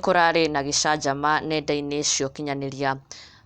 Nikurari na Gîcanjama nenda-inĩ cia ũkinyanĩria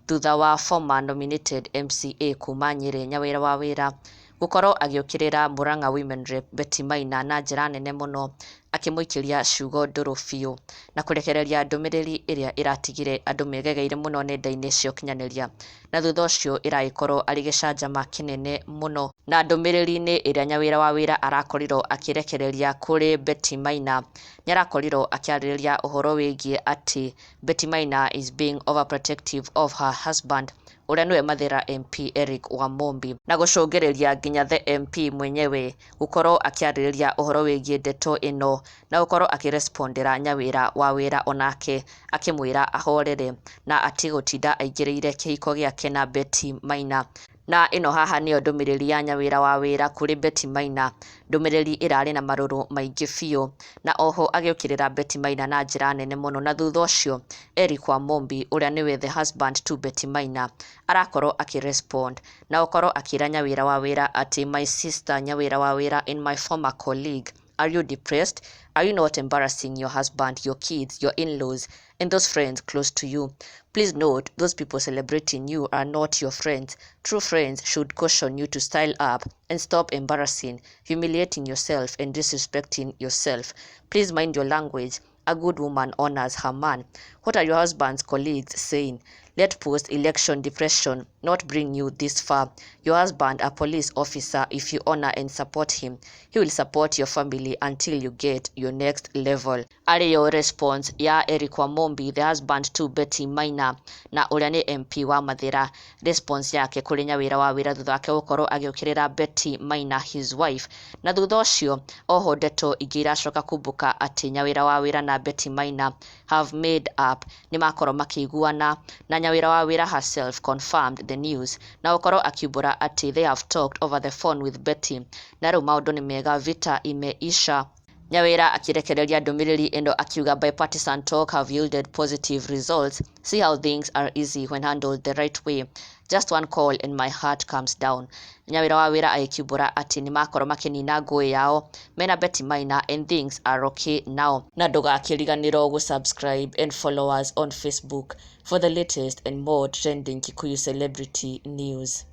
thutha wa former nominated MCA kuma Nyeri Nyawira wa Wîra gũkorwo agĩũkĩrĩra Murang'a Women Rep Betty Maina na njĩra nene mũno akĩmũikĩria ciugo ndũrũ biũ na kũrekereria ndũmĩrĩri ĩrĩa ĩratigire andũ megegeire mũno nenda-inĩ cia ũkinyanĩria, na thutha ũcio ĩragĩkorwo arĩ gĩcanjama kĩnene mũno. Na ndũmĩrĩri-inĩ ĩrĩa Nyawira wa Wîra arakorirwo akĩrekereria kũrĩ Betty Maina, nĩarakorirwo akĩarĩrĩria ũhoro wĩgiĩ atĩ Betty Maina is being overprotective of her husband ũrĩa nĩwe Mathira MP Eric Wamombi, na gũcũngĩrĩria nginya the MP mwenyewe gũkorwo akĩarĩrĩria ũhoro wĩgiĩ ndeto ĩno na gũkorwo akĩrespondera Nyawira wa Wîra onake akĩmwĩra ahorere na atigũtinda aingĩrĩire kĩhiko gĩake na Betty Maina. Na ĩno haha nĩyo ndũmĩrĩri ya Nyawira wa Wîra kũrĩ Betty Maina, ndũmĩrĩri ĩrarĩ na marũrũ maingĩ biũ, na oho agĩũkĩrĩra Betty Maina na njĩra nene mũno. Na thutha ũcio Eric Wamombi ũrĩa nĩwe the husband to Betty Maina arakorwo akĩrespond na gũkorwo akĩra Nyawira wa Wîra atĩ my sister Nyawira wa Wîra and my former colleague, are you depressed? Are you not embarrassing your husband, your kids, your in-laws, and those friends close to you? Please note, those people celebrating you are not your friends. True friends should caution you to style up and stop embarrassing, humiliating yourself and disrespecting yourself. Please mind your language. A good woman honors her man. What are your husband's colleagues saying? Let post-election depression not bring you this far. Your husband, a police officer, if you honor and support him, he will support your family until you get your next level. Ariyo response ya Eric Wamombi, the husband to Betty Maina, na ũrĩa nĩ MP wa Mathira, response yake kũrĩ Nyawira wa Wîra thutha wake gũkorwo agĩũkĩrĩra Betty Maina, his wife. Na thutha ũcio oho ndeto ingĩ iracoka kumbũka atĩ Nyawira wa Wîra na Betty Maina have made up, nĩmakorwo makĩiguana, na Nyawira wa Wîra herself confirmed the news na gũkorwo akiumbũra atĩ they have talked over the phone with Betty, na rĩu maũndũ nĩ mega, vita imeisha. Nyawira akirekereria ndũmĩrĩri ĩno akiuga bipartisan talk have yielded positive results. See how things are easy when handled the right way. Just one call and my heart calms down. Nyawira wa Wîra agĩkiumbũra atĩ nĩmakorwo makĩnina ngũĩ yao mena Betty Maina and things are okay now. Na ndũgakĩriganĩrwo gũsubscribe and follow us on Facebook for the latest and more trending Kikuyu celebrity news.